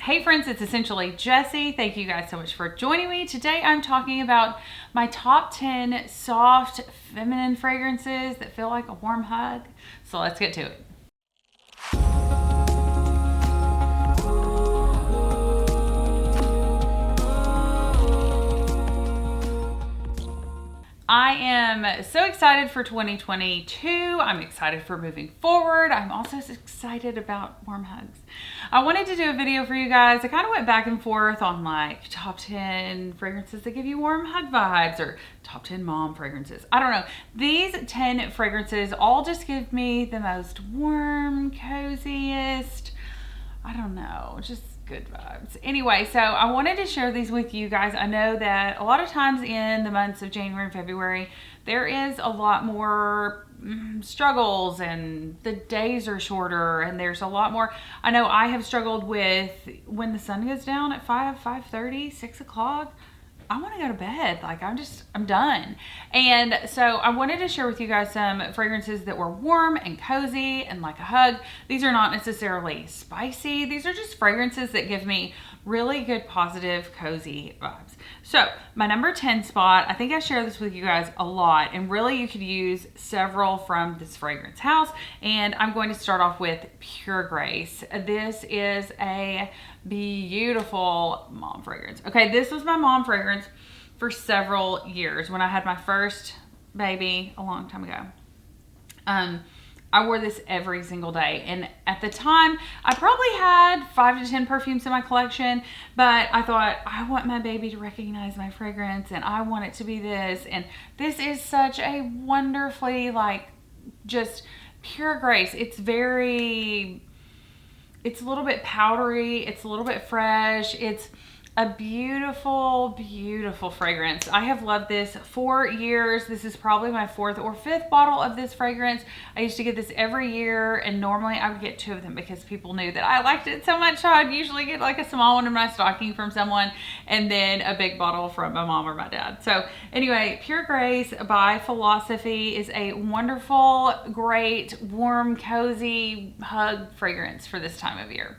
Hey friends, it's essentially Jessi. Thank you guys so much for joining me. Today I'm talking about my top 10 soft feminine fragrances that feel like a warm hug. So let's get to it. I am so excited for 2022. I'm excited for moving forward. I'm also excited about warm hugs. I wanted to do a video for you guys. I kind of went back and forth on like top 10 fragrances that give you warm hug vibes or top 10 mom fragrances. I don't know. These 10 fragrances all just give me the most warm, coziest, I don't know, just good vibes. Anyway, so I wanted to share these with you guys. I know that a lot of times in the months of January and February, there is a lot more struggles and the days are shorter and there's a lot more. I know I have struggled with when the sun goes down at 5:30, 6 o'clock. I want to go to bed. Like I'm done. And so I wanted to share with you guys some fragrances that were warm and cozy and like a hug. These are not necessarily spicy. These are just fragrances that give me really good, positive, cozy vibes. So my number 10 spot, I think I share this with you guys a lot, and really you could use several from this fragrance house. And I'm going to start off with Pure Grace. This is a beautiful mom fragrance. Okay, this was my mom fragrance for several years when I had my first baby a long time ago. I wore this every single day, and at the time I probably had 5 to 10 perfumes in my collection, but I thought I want my baby to recognize my fragrance and I want it to be this, and this is such a wonderfully just Pure Grace. It's a little bit powdery, it's a little bit fresh, it's a beautiful, beautiful fragrance. I have loved this for years. This is probably my 4th or 5th bottle of this fragrance. I used to get this every year, and normally I would get 2 of them because people knew that I liked it so much. So I'd usually get like a small one in my stocking from someone and then a big bottle from my mom or my dad. So anyway, Pure Grace by Philosophy is a wonderful, great, warm, cozy hug fragrance for this time of year.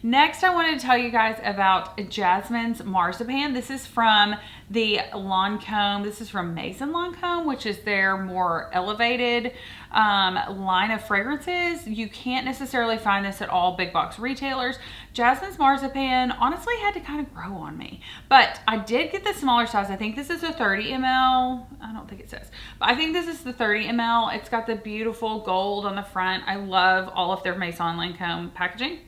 Next, I wanted to tell you guys about Jasmines Marzipan. This is from the Lancome. This is from Maison Lancome, which is their more elevated line of fragrances. You can't necessarily find this at all big box retailers. Jasmines Marzipan honestly had to kind of grow on me, but I did get the smaller size. I think this is a 30 ml. I don't think it says, but I think this is the 30 ml. It's got the beautiful gold on the front. I love all of their Maison Lancome packaging.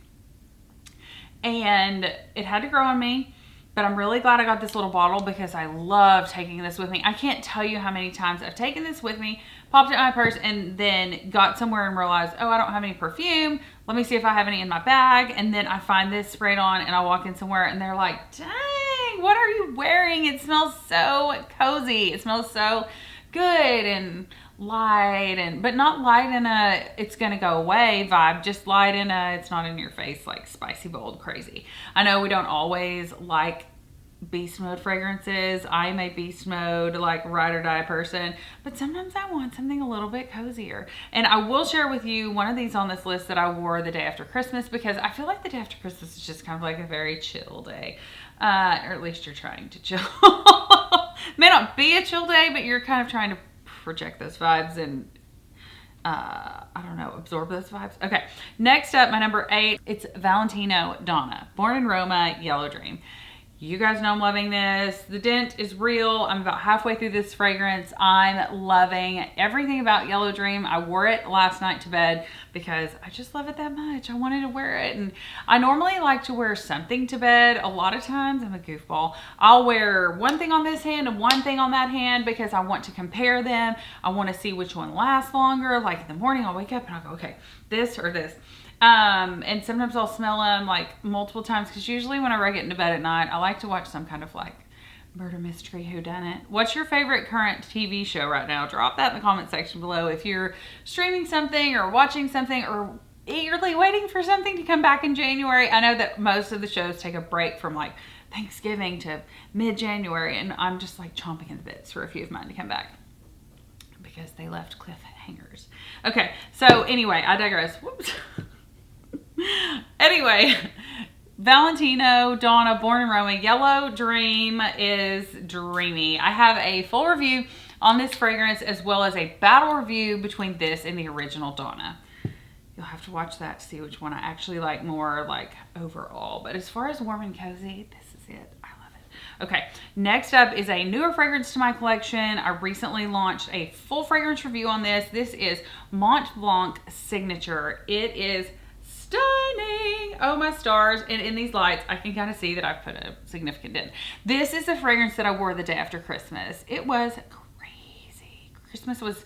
And it had to grow on me, but I'm really glad I got this little bottle because I love taking this with me. I can't tell you how many times I've taken this with me, popped it in my purse, and then got somewhere and realized, oh, I don't have any perfume. Let me see if I have any in my bag. And then I find this sprayed on and I walk in somewhere and they're like, dang, what are you wearing? It smells so cozy. It smells so good and light, but not light in a it's gonna go away vibe, just light in a it's not in your face, like spicy, bold, crazy. I know we don't always like beast mode fragrances. I am a beast mode, like ride or die person, but sometimes I want something a little bit cozier. And I will share with you one of these on this list that I wore the day after Christmas, because I feel like the day after Christmas is just kind of like a very chill day, or at least you're trying to chill. May not be a chill day, but you're kind of trying to project those vibes and I don't know, absorb those vibes. Okay, next up, my number 8, it's Valentino Donna, Born in Roma, Yellow Dream. You guys know I'm loving this. The dent is real. I'm about halfway through this fragrance. I'm loving everything about Yellow Dream. I wore it last night to bed because I just love it that much. I wanted to wear it, and I normally like to wear something to bed. A lot of times I'm a goofball. I'll wear one thing on this hand and one thing on that hand because I want to compare them. I want to see which one lasts longer. Like in the morning I'll wake up and I'll go, okay, this or this. And sometimes I'll smell them like multiple times, because usually whenever I get into bed at night, I like to watch some kind of like murder mystery whodunit. What's your favorite current TV show right now? Drop that in the comment section below. If you're streaming something or watching something or eagerly waiting for something to come back in January. I know that most of the shows take a break from like Thanksgiving to mid-January, and I'm just like chomping at the bits for a few of mine to come back because they left cliffhangers. Okay, so anyway, I digress. Whoops. Anyway, Valentino Donna Born in Roma Yellow Dream is dreamy. I have a full review on this fragrance as well as a battle review between this and the original Donna. You'll have to watch that to see which one I actually like more, like, overall. But as far as warm and cozy, this is it. I love it. Okay, next up is a newer fragrance to my collection. I recently launched a full fragrance review on this. This is Mont Blanc Signature. It is stunning. Oh my stars. And in these lights, I can kind of see that I've put a significant dent. This is the fragrance that I wore the day after Christmas. It was crazy. Christmas was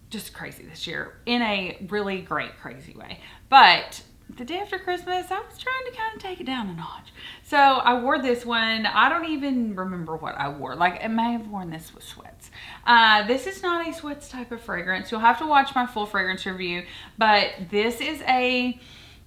just crazy this year in a really great, crazy way. But the day after Christmas, I was trying to kind of take it down a notch. So I wore this one. I don't even remember what I wore. Like, I may have worn this with sweats. This is not a sweats type of fragrance. You'll have to watch my full fragrance review. But this is a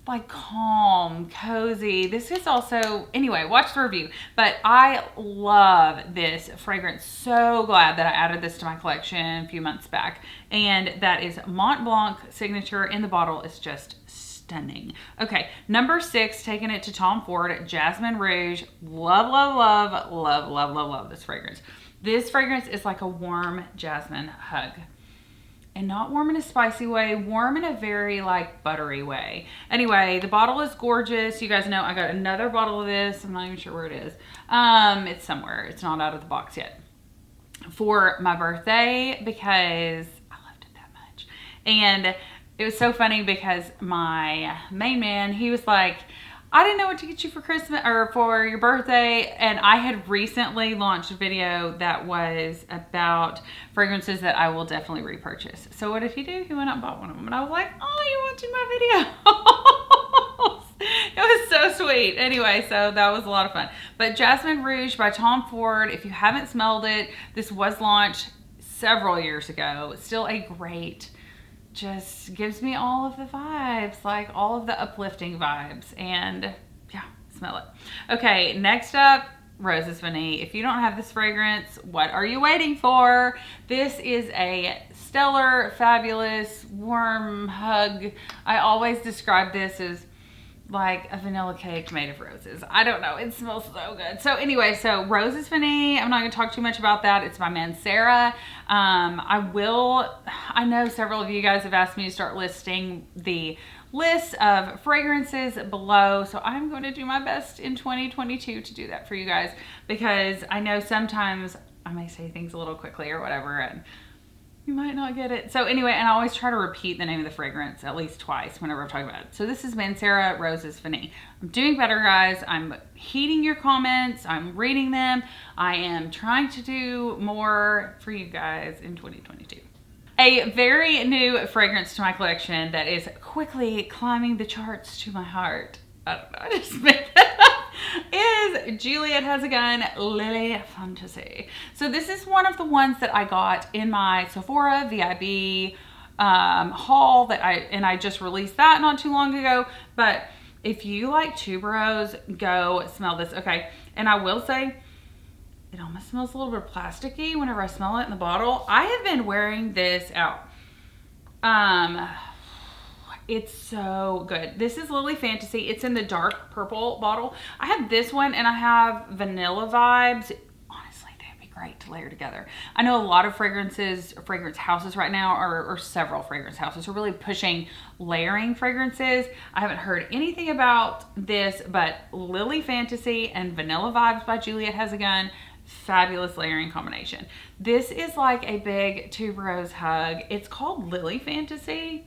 like calm, cozy. This is also, anyway, watch the review. But I love this fragrance. So glad that I added this to my collection a few months back. And that is Mont Blanc Signature in the bottle. It's just stunning. Okay, number 6, taking it to Tom Ford, Jasmine Rouge. Love, love, love, love, love, love, love this fragrance. This fragrance is like a warm jasmine hug. And not warm in a spicy way, warm in a very like buttery way. Anyway, the bottle is gorgeous. You guys know I got another bottle of this. I'm not even sure where it is. It's somewhere. It's not out of the box yet. For my birthday because I loved it that much. And it was so funny because my main man, he was like, I didn't know what to get you for Christmas or for your birthday. And I had recently launched a video that was about fragrances that I will definitely repurchase. So what did he do? He went out and bought one of them. And I was like, oh, you're watching my video. It was so sweet. Anyway, so that was a lot of fun. But Jasmine Rouge by Tom Ford, if you haven't smelled it, this was launched several years ago. It's still a great, just gives me all of the vibes, like all of the uplifting vibes, and yeah, smell it. Okay, next up, Roses Vanille. If you don't have this fragrance, what are you waiting for? This is a stellar, fabulous, warm hug. I always describe this as like a vanilla cake made of roses. I don't know. It smells so good. So anyway, so Roses Vanille, I'm not going to talk too much about that. It's by Mancera. I know several of you guys have asked me to start listing the list of fragrances below. So I'm going to do my best in 2022 to do that for you guys, because I know sometimes I may say things a little quickly or whatever, and you might not get it. So anyway, and I always try to repeat the name of the fragrance at least twice whenever I'm talking about it. So this is Mancera Roses Vanille. I'm doing better, guys. I'm heeding your comments. I'm reading them. I am trying to do more for you guys in 2022. A very new fragrance to my collection that is quickly climbing the charts to my heart. I don't know, I just made that up. Is Juliette Has A Gun Lily Fantasy. So this is one of the ones that I got in my Sephora VIB haul that I just released that not too long ago. But if you like tuberose, go smell this. Okay, and I will say it almost smells a little bit plasticky whenever I smell it in the bottle. I have been wearing this out. It's so good. This is Lily Fantasy. It's in the dark purple bottle. I have this one and I have vanilla vibes. Honestly, they'd be great to layer together. I know a lot of fragrance houses right now, or several fragrance houses, are really pushing layering fragrances. I haven't heard anything about this, but Lily Fantasy and Vanilla Vibes by Juliette Has A Gun, fabulous layering combination. This is like a big tuberose hug. It's called Lily Fantasy.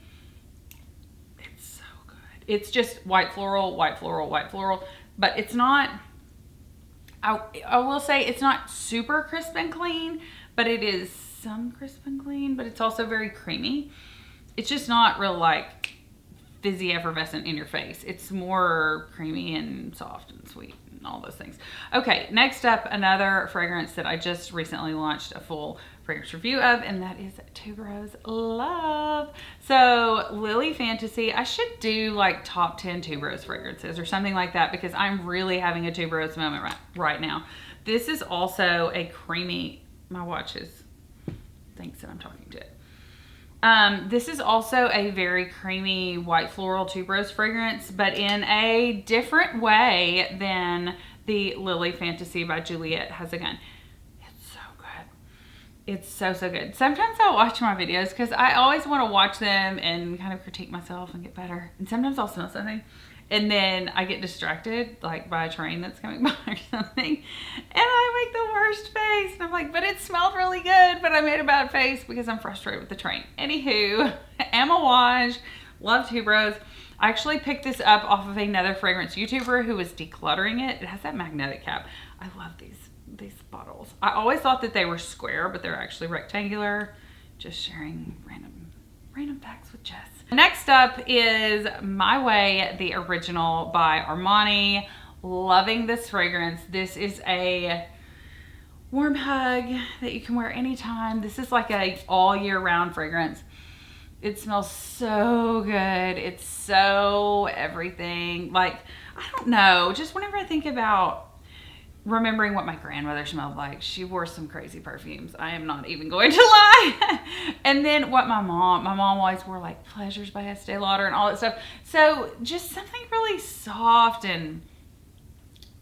It's just white floral, white floral, white floral, but it's not, I will say it's not super crisp and clean, but it is some crisp and clean, but it's also very creamy. It's just not real like fizzy effervescent in your face. It's more creamy and soft and sweet and all those things. Okay, next up, another fragrance that I just recently launched a full fragrance review of, and that is Tuberose Love. So Lily Fantasy, I should do like top 10 tuberose fragrances or something like that, because I'm really having a tuberose moment right now. This is also a creamy, my watch thinks that I'm talking to it. This is also a very creamy white floral tuberose fragrance, but in a different way than the Lily Fantasy by Juliette Has A Gun. It's so good. It's so, so good. Sometimes I'll watch my videos because I always want to watch them and kind of critique myself and get better. And sometimes I'll smell something and then I get distracted, like by a train that's coming by or something, and I make the worst face. And I'm like, but it smelled really good, but I made a bad face because I'm frustrated with the train. Anywho, Amouage, love tuberose. I actually picked this up off of another fragrance YouTuber who was decluttering it. It has that magnetic cap. I love these bottles. I always thought that they were square, but they're actually rectangular. Just sharing random facts with Jess. Next up is My Way, the original by Armani. Loving this fragrance. This is a warm hug that you can wear anytime. This is like a all year round fragrance. It smells so good. It's so everything. Like, I don't know, just whenever I think about remembering what my grandmother smelled like, she wore some crazy perfumes. I am not even going to lie. And then what my mom always wore like Pleasures by Estee Lauder and all that stuff. So just something really soft and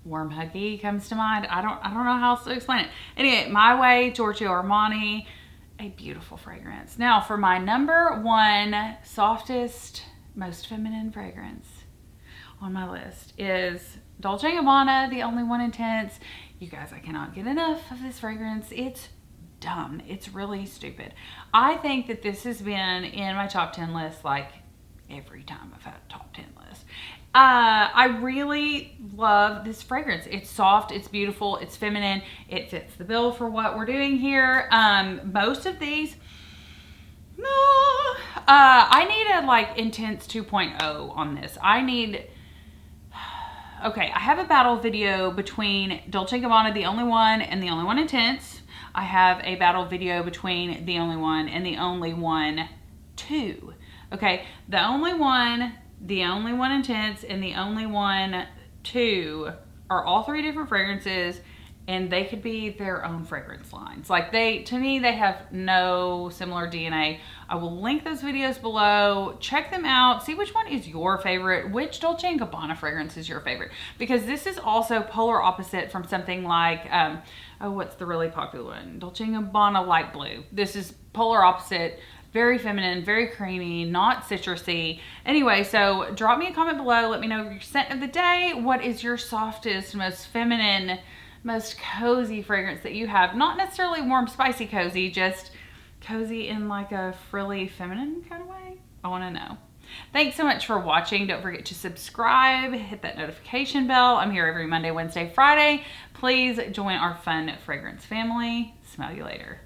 warm huggy comes to mind. I don't know how else to explain it. Anyway, My Way, Giorgio Armani, a beautiful fragrance. Now for my number one softest, most feminine fragrance on my list is Dolce Gabbana, The Only One Intense. You guys, I cannot get enough of this fragrance. It's dumb. It's really stupid. I think that this has been in my top 10 list like every time I've had a top 10 list. I really love this fragrance. It's soft, it's beautiful, it's feminine, it fits the bill for what we're doing here. Most of these, I need a like intense 2.0 on this. Okay, I have a battle video between Dolce Gabbana, The Only One, and The Only One Intense. I have a battle video between The Only One and The Only One 2. Okay, The Only One, The Only One Intense, and The Only One 2 are all three different fragrances, and they could be their own fragrance lines. Like to me, they have no similar DNA. I will link those videos below. Check them out. See which one is your favorite. Which Dolce & Gabbana fragrance is your favorite? Because this is also polar opposite from something like, what's the really popular one? Dolce & Gabbana Light Blue. This is polar opposite. Very feminine, very creamy, not citrusy. Anyway, so drop me a comment below. Let me know your scent of the day. What is your softest, most feminine, most cozy fragrance that you have? Not necessarily warm, spicy cozy, just cozy in like a frilly, feminine kind of way. I want to know. Thanks so much for watching. Don't forget to subscribe, hit that notification bell. I'm here every Monday, Wednesday, Friday. Please join our fun fragrance family. Smell you later.